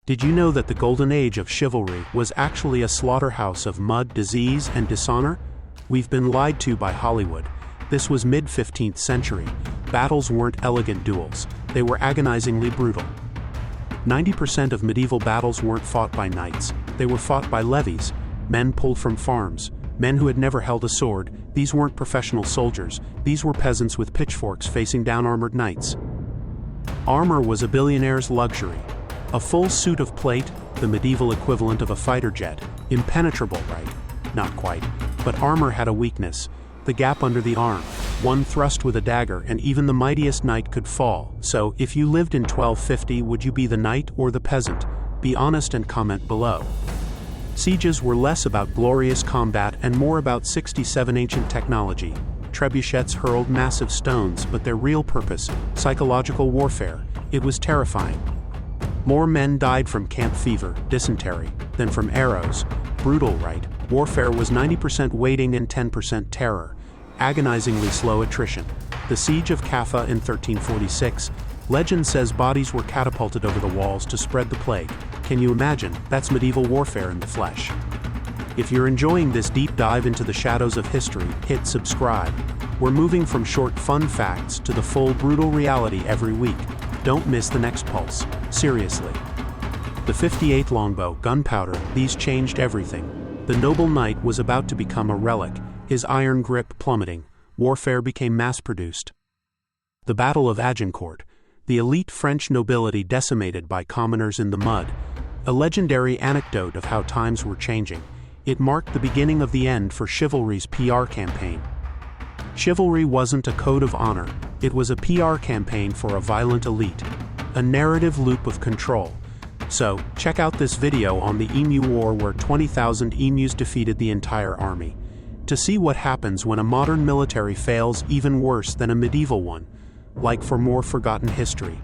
Did you know that the golden age of chivalry was actually a slaughterhouse of mud, disease, and dishonor? We've been lied to by Hollywood. This was mid-15th century. Battles weren't elegant duels. They were agonizingly brutal. 90% of medieval battles weren't fought by knights. They were fought by levies, men pulled from farms, men who had never held a sword. These weren't professional soldiers. These were peasants with pitchforks facing down armored knights. Armor was a billionaire's luxury. A full suit of plate, the medieval equivalent of a fighter jet. Impenetrable, right? Not quite. But armor had a weakness. The gap under the arm. One thrust with a dagger and even the mightiest knight could fall. So, if you lived in 1250, would you be the knight or the peasant? Be honest and comment below. Sieges were less about glorious combat and more about 67 ancient technology. Trebuchets hurled massive stones, but their real purpose, psychological warfare. It was terrifying. More men died from camp fever, dysentery, than from arrows. Brutal, right? Warfare was 90% waiting and 10% terror. Agonizingly slow attrition. The siege of Kaffa in 1346. Legend says bodies were catapulted over the walls to spread the plague. Can you imagine? That's medieval warfare in the flesh. If you're enjoying this deep dive into the shadows of history, hit subscribe. We're moving from short fun facts to the full brutal reality every week. Don't miss the next pulse. Seriously. The 58 longbow, gunpowder, these changed everything. The noble knight was about to become a relic, his iron grip plummeting. Warfare became mass-produced. The Battle of Agincourt, the elite French nobility decimated by commoners in the mud. A legendary anecdote of how times were changing. It marked the beginning of the end for chivalry's PR campaign. Chivalry wasn't a code of honor, it was a PR campaign for a violent elite. A narrative loop of control. So, check out this video on the Emu War where 20,000 emus defeated the entire army. To see what happens when a modern military fails even worse than a medieval one. Like for more forgotten history.